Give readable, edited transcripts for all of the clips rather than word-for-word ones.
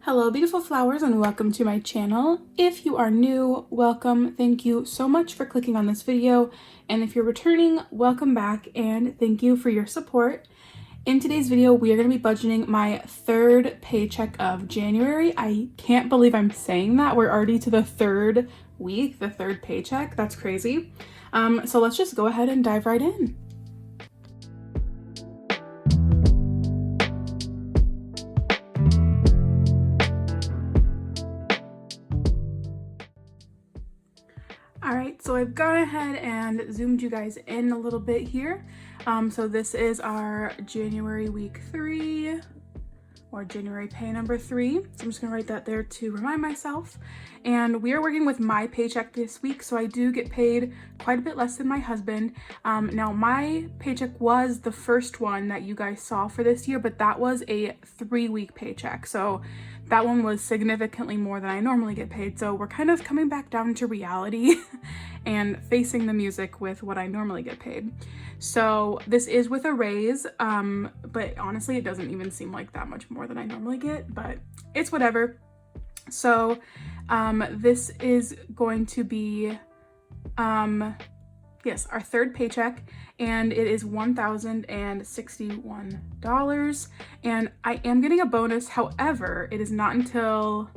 Hello beautiful flowers and welcome to my channel. If you are new, welcome. Thank you so much for clicking on this video, and if you're returning, welcome back and thank you for your support. In today's video, we are going to be budgeting my third paycheck of January. I can't believe I'm saying that. We're already to the third week, the third paycheck. That's crazy. So let's just go ahead and dive right in. Alright, so I've gone ahead and zoomed you guys in a little bit here. So this is our January week 3, or January pay number 3. So I'm just gonna write that there to remind myself. And we are working with my paycheck this week, so I do get paid quite a bit less than my husband. Now my paycheck was the first one that you guys saw for this year, but that was a 3-week paycheck. So that one was significantly more than I normally get paid. So we're kind of coming back down to reality and facing the music with what I normally get paid. So this is with a raise, but honestly, it doesn't even seem like that much more than I normally get, but it's whatever. So this is going to be, yes, our third paycheck, and it is $1,061, and I am getting a bonus. However, it is not until,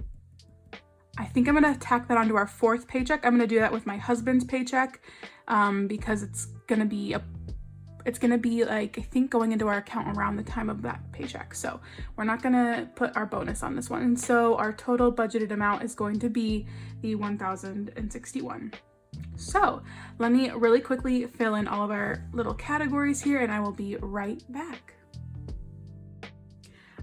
I think I'm gonna tack that onto our 4th paycheck. I'm gonna do that with my husband's paycheck, because it's gonna be like, I think, going into our account around the time of that paycheck. So we're not gonna put our bonus on this one. And so our total budgeted amount is going to be the $1,061. So let me really quickly fill in all of our little categories here, and I will be right back.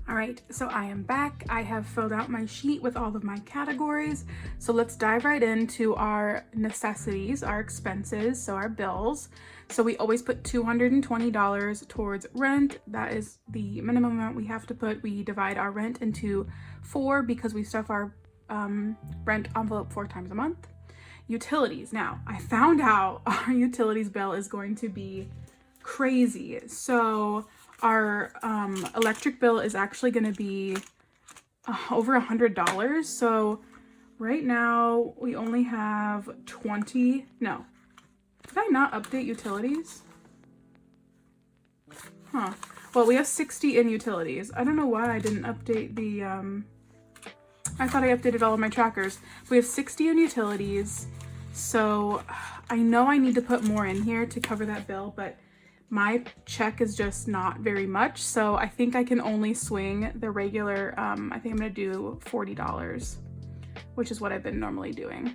All right, so I am back. I have filled out my sheet with all of my categories. So let's dive right into our necessities, our expenses, so our bills. So we always put $220 towards rent. That is the minimum amount we have to put. We divide our rent into 4 because we stuff our rent envelope 4 times a month. Utilities. Now, I found out our utilities bill is going to be crazy. So our electric bill is actually going to be over $100. So right now we only have 20. No, did I not update utilities? Well, we have 60 in utilities. I don't know why I didn't update the I thought I updated all of my trackers. We have 60 in utilities, so I know I need to put more in here to cover that bill, but my check is just not very much, so I think I can only swing the regular, I think I'm gonna do $40, which is what I've been normally doing.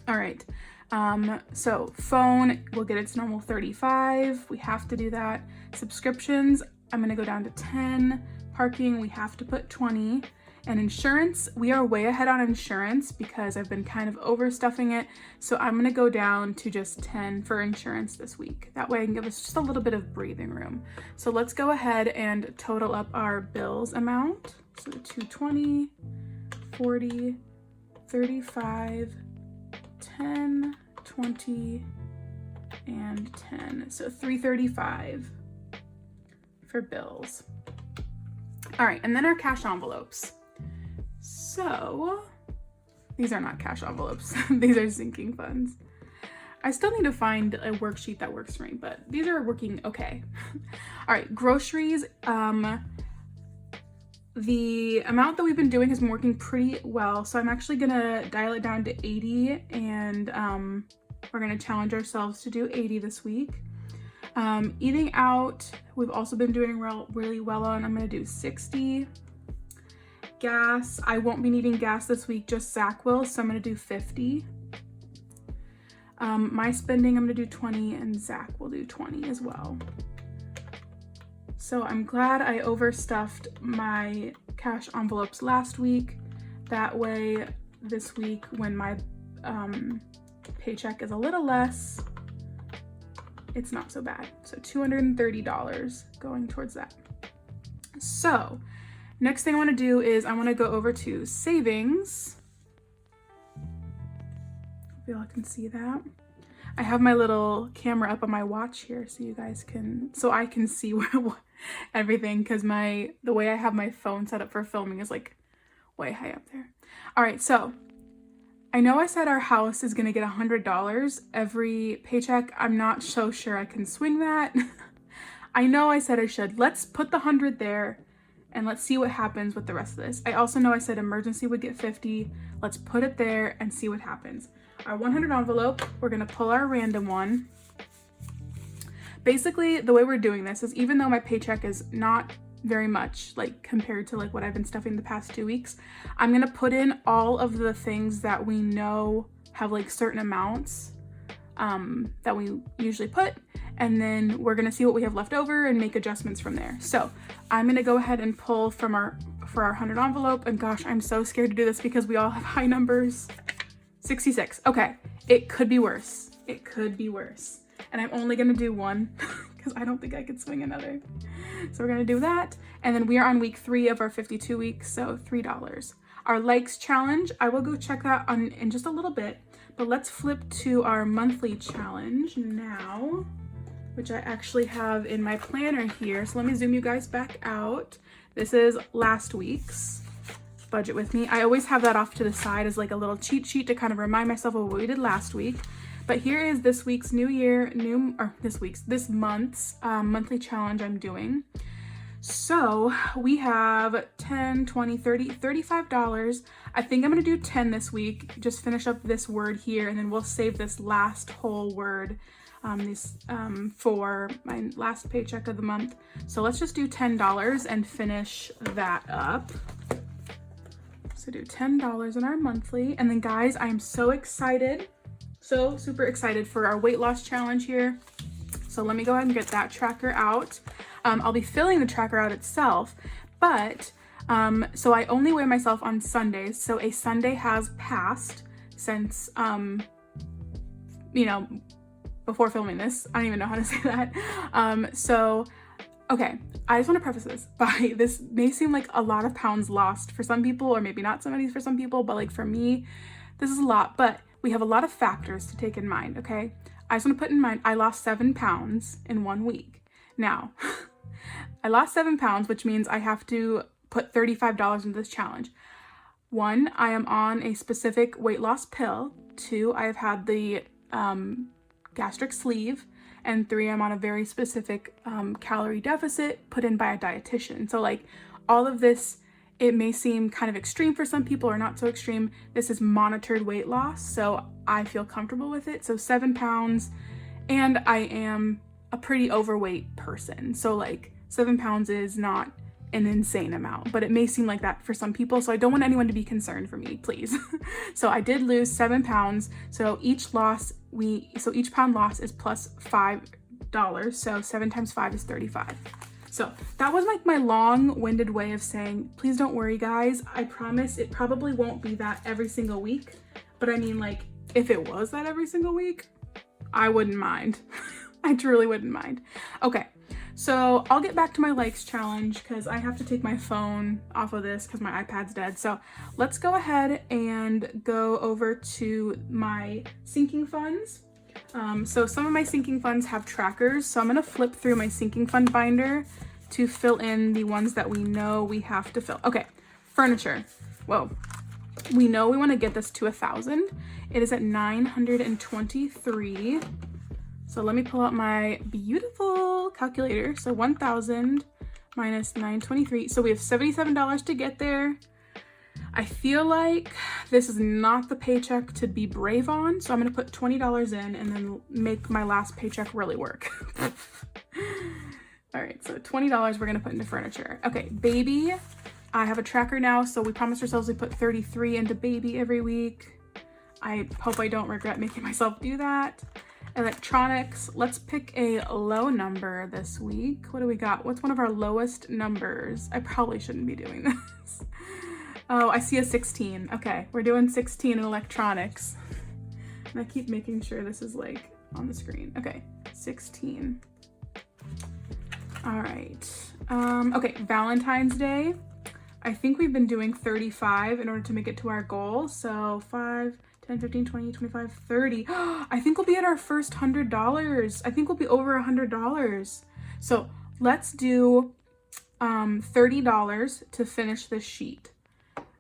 All right, so phone will get its normal $35. We have to do that. Subscriptions, I'm gonna go down to 10. Parking, we have to put 20. And insurance, we are way ahead on insurance because I've been kind of overstuffing it. So I'm gonna go down to just 10 for insurance this week. That way I can give us just a little bit of breathing room. So let's go ahead and total up our bills amount. So 220, 40, 35, 10, 20, and 10. So $335 for bills. All right, and then our cash envelopes. So these are not cash envelopes. These are sinking funds. I still need to find a worksheet that works for me, but these are working okay. All right, groceries. The amount that we've been doing has been working pretty well. So I'm actually gonna dial it down to 80, and we're gonna challenge ourselves to do 80 this week. Eating out, we've also been doing really well on. I'm gonna do 60. Gas, I won't be needing gas this week, just Zach will, so I'm gonna do 50. My spending, I'm gonna do 20, and Zach will do 20 as well. So I'm glad I overstuffed my cash envelopes last week. That way, this week, when my paycheck is a little less, it's not so bad. So $230 going towards that. So next thing I want to do is I want to go over to savings. Hope y'all can see that. I have my little camera up on my watch here so you guys can, so I can see everything because the way I have my phone set up for filming is like way high up there. All right, so I know I said our house is gonna get $100 every paycheck. I'm not so sure I can swing that. I know I said I should. Let's put the 100 there and let's see what happens with the rest of this. I also know I said emergency would get 50. Let's put it there and see what happens. Our 100 envelope, we're gonna pull our random one. Basically, the way we're doing this is even though my paycheck is not very much like compared to like what I've been stuffing the past 2 weeks, I'm gonna put in all of the things that we know have like certain amounts that we usually put, and then we're gonna see what we have left over and make adjustments from there. So I'm gonna go ahead and pull from our 100 envelope, and gosh, I'm so scared to do this because we all have high numbers. 66. Okay, it could be worse. It could be worse. And I'm only gonna do one because I don't think I could swing another. So we're gonna do that. And then we are on week 3 of our 52 weeks, so $3. Our likes challenge, I will go check that in just a little bit, but let's flip to our monthly challenge now, which I actually have in my planner here. So let me zoom you guys back out. This is last week's budget with me. I always have that off to the side as like a little cheat sheet to kind of remind myself of what we did last week. But here is this week's this month's monthly challenge I'm doing. So we have $10, $20, $30, $35. I think I'm gonna do 10 this week, just finish up this word here, and then we'll save this last whole word for my last paycheck of the month. So let's just do $10 and finish that up. So do $10 in our monthly. And then guys, I am so excited, so super excited for our weight loss challenge here. So let me go ahead and get that tracker out. I'll be filling the tracker out itself, but so I only weigh myself on Sundays. So a Sunday has passed since, before filming this. I don't even know how to say that. Okay, I just want to preface this by, this may seem like a lot of pounds lost for some people, or maybe not for some people, but like for me, this is a lot, but we have a lot of factors to take in mind, okay? I just want to put in mind, I lost 7 pounds in 1 week. Now, I lost 7 pounds, which means I have to put $35 into this challenge. 1, I am on a specific weight loss pill. 2, I have had the gastric sleeve. And 3, I'm on a very specific calorie deficit put in by a dietitian. So like all of this, it may seem kind of extreme for some people or not so extreme. This is monitored weight loss, so I feel comfortable with it. So 7 pounds, and I am a pretty overweight person. So like 7 pounds is not an insane amount, but it may seem like that for some people. So I don't want anyone to be concerned for me, please. So I did lose 7 pounds. So each pound loss is plus $5. So 7 times 5 is 35. So that was like my long-winded way of saying, please don't worry guys. I promise it probably won't be that every single week. But I mean, like, if it was that every single week, I wouldn't mind. I truly wouldn't mind. Okay, so I'll get back to my likes challenge because I have to take my phone off of this because my iPad's dead. So let's go ahead and go over to my sinking funds. So some of my sinking funds have trackers, so I'm gonna flip through my sinking fund binder to fill in the ones that we know we have to fill. Okay, furniture. Whoa. We know we want to get this to 1,000. It is at 923. So let me pull out my beautiful calculator. So 1,000 minus 923. So we have $77 to get there. I feel like this is not the paycheck to be brave on, so I'm gonna put $20 in and then make my last paycheck really work. All right, so $20 we're gonna put into furniture. Okay, baby, I have a tracker now, so we promised ourselves we put 33 into baby every week. I hope I don't regret making myself do that. Electronics, let's pick a low number this week. What do we got? What's one of our lowest numbers? I probably shouldn't be doing this. Oh, I see a 16. Okay, we're doing 16 in electronics. And I keep making sure this is like on the screen. Okay, 16. All right. Okay, Valentine's Day. I think we've been doing 35 in order to make it to our goal. So 5, 10, 15, 20, 25, 30. I think we'll be at our first $100. I think we'll be over $100. So let's do $30 to finish this sheet.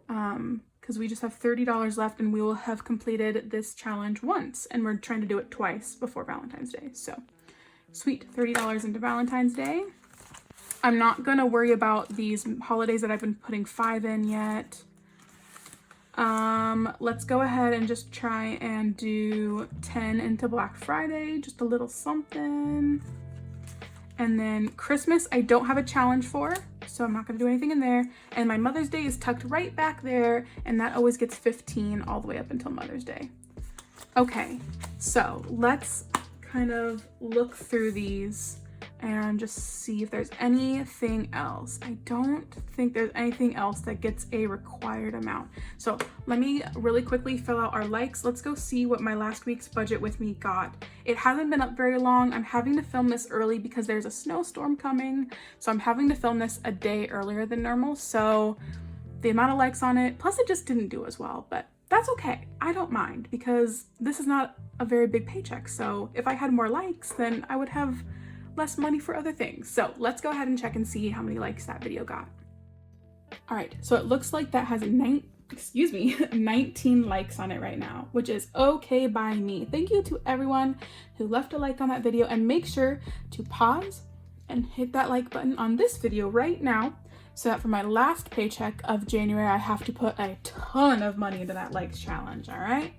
Because we just have $30 left and we will have completed this challenge once, and we're trying to do it twice before Valentine's Day. So sweet, $30 into Valentine's Day. I'm not gonna worry about these holidays that I've been putting 5 in yet. Let's go ahead and just try and do 10 into Black Friday, just a little something. And then Christmas, I don't have a challenge for, so I'm not gonna do anything in there. And my Mother's Day is tucked right back there, and that always gets 15 all the way up until Mother's Day. Okay, so let's kind of look through these and just see if there's anything else. I don't think there's anything else that gets a required amount. So let me really quickly fill out our likes. Let's go see what my last week's budget with me got. It hasn't been up very long. I'm having to film this early because there's a snowstorm coming. So I'm having to film this a day earlier than normal. So the amount of likes on it, plus it just didn't do as well, but that's okay. I don't mind because this is not a very big paycheck. So if I had more likes, then I would have less money for other things. So let's go ahead and check and see how many likes that video got. All right, so it looks like that has 19 likes on it right now, which is okay by me. Thank you to everyone who left a like on that video, and make sure to pause and hit that like button on this video right now so that for my last paycheck of January, I have to put a ton of money into that likes challenge, all right?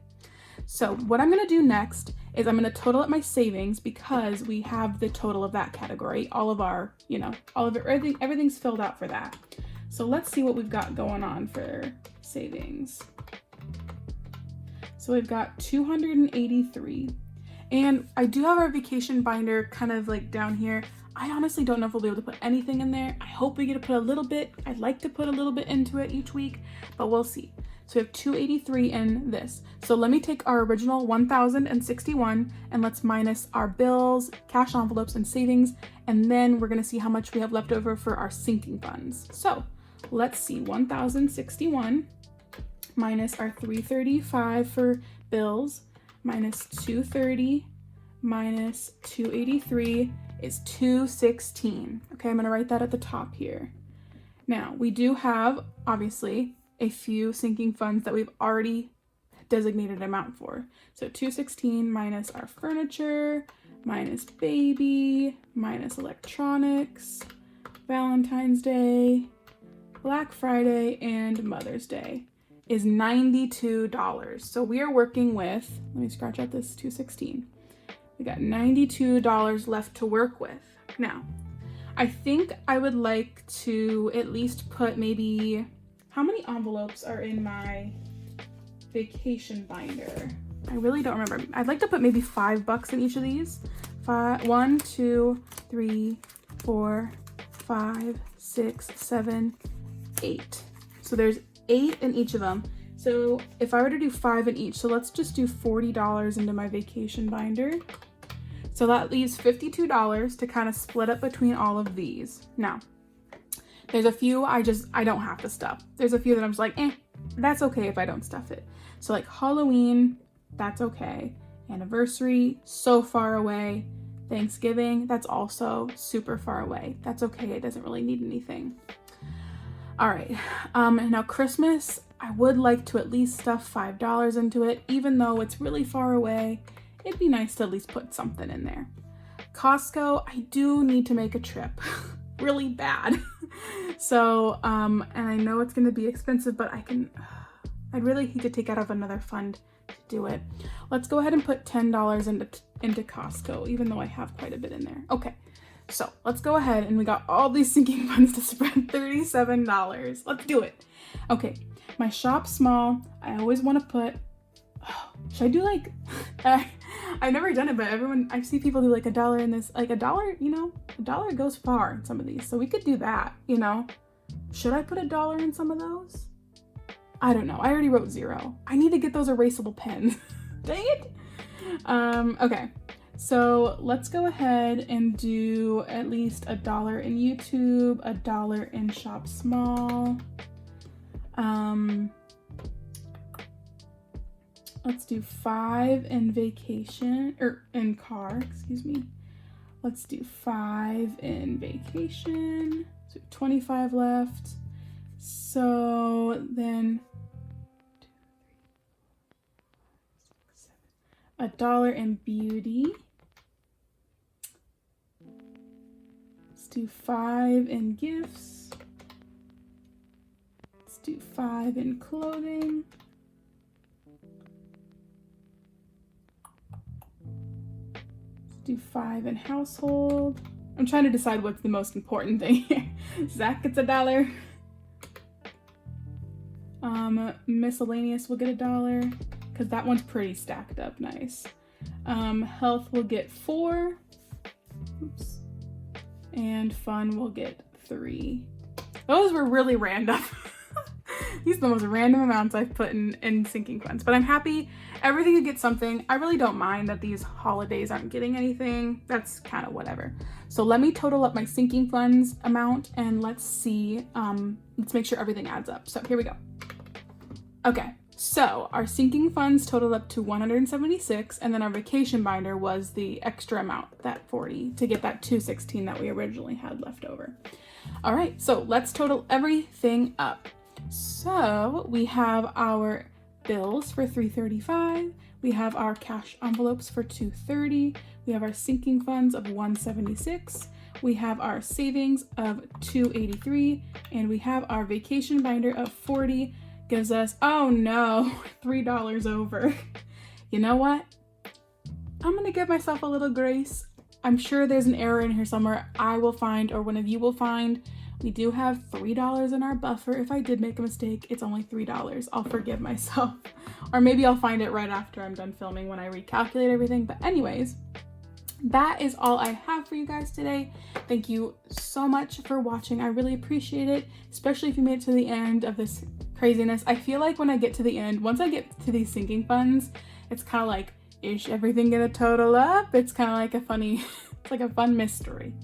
So what I'm gonna do next is I'm gonna total up my savings because we have the total of that category. All of our, everything's filled out for that. So let's see what we've got going on for savings. So we've got 283. And I do have our vacation binder kind of like down here. I honestly don't know if we'll be able to put anything in there. I hope we get to put a little bit. I'd like to put a little bit into it each week, but we'll see. So we have 283 in this. So let me take our original 1,061 and let's minus our bills, cash envelopes, and savings. And then we're gonna see how much we have left over for our sinking funds. So let's see, 1,061 minus our 335 for bills, minus 230 minus 283 is 216. Okay, I'm gonna write that at the top here. Now, we do have, obviously, a few sinking funds that we've already designated an amount for. So 216 minus our furniture, minus baby, minus electronics, Valentine's Day, Black Friday, and Mother's Day is $92. So we are working with, let me scratch out this 216. We got $92 left to work with. Now, I think I would like to at least put maybe, how many envelopes are in my vacation binder? I really don't remember. I'd like to put maybe $5 in each of these. 1, 2, 3, 4, 5, 6, 7, 8. So there's 8 in each of them. So if I were to do 5 in each, so let's just do $40 into my vacation binder. So that leaves $52 to kind of split up between all of these. Now, there's a few I don't have to stuff. There's a few that I'm just like, that's okay if I don't stuff it. So like Halloween, that's okay. Anniversary, so far away. Thanksgiving, that's also super far away. That's okay, it doesn't really need anything. All right, now Christmas, I would like to at least stuff $5 into it, even though it's really far away. It'd be nice to at least put something in there. Costco, I do need to make a trip really bad. So, and I know it's gonna be expensive, but I'd really hate to take out of another fund to do it. Let's go ahead and put $10 into Costco, even though I have quite a bit in there. Okay, so let's go ahead, and we got all these sinking funds to spend $37. Let's do it. Okay, my shop small, I always wanna put, should I do like, I've never done it, but I see people do like $1 in this, like $1, $1 goes far in some of these. So we could do that, Should I put $1 in some of those? I don't know. I already wrote 0. I need to get those erasable pens. Dang it. Okay. So let's go ahead and do at least $1 in YouTube, $1 in Shop Small. Let's do 5 in vacation, or in car, excuse me. Let's do 5 in vacation. So 25 left. So then $1 in beauty. Let's do 5 in gifts. Let's do 5 in clothing. Let's do 5 in household. I'm trying to decide what's the most important thing here. Zach gets $1. Miscellaneous will get $1 because that one's pretty stacked up nice. Health will get 4. Oops. And fun will get 3. Those were really random. These are the most random amounts I've put in sinking funds, but I'm happy everything could get something. I really don't mind that these holidays aren't getting anything. That's kind of whatever. So let me total up my sinking funds amount and let's see, let's make sure everything adds up. So here we go. Okay, so our sinking funds totaled up to 176, and then our vacation binder was the extra amount, that 40, to get that 216 that we originally had left over. All right, so let's total everything up. So we have our bills for $335, we have our cash envelopes for $230, we have our sinking funds of $176, we have our savings of $283, and we have our vacation binder of $40. Gives us, oh no, $3 over. You know what? I'm gonna give myself a little grace. I'm sure there's an error in here somewhere I will find, or one of you will find. We do have $3 in our buffer. If I did make a mistake, it's only $3. I'll forgive myself. Or maybe I'll find it right after I'm done filming when I recalculate everything. But anyways, that is all I have for you guys today. Thank you so much for watching. I really appreciate it, especially if you made it to the end of this craziness. I feel like when I get to the end, once I get to these sinking funds, it's kind of like, is everything gonna total up? It's kind of like a funny, it's like a fun mystery.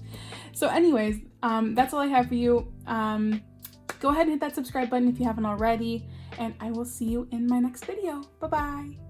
So anyways, that's all I have for you. Go ahead and hit that subscribe button if you haven't already, and I will see you in my next video. Bye-bye.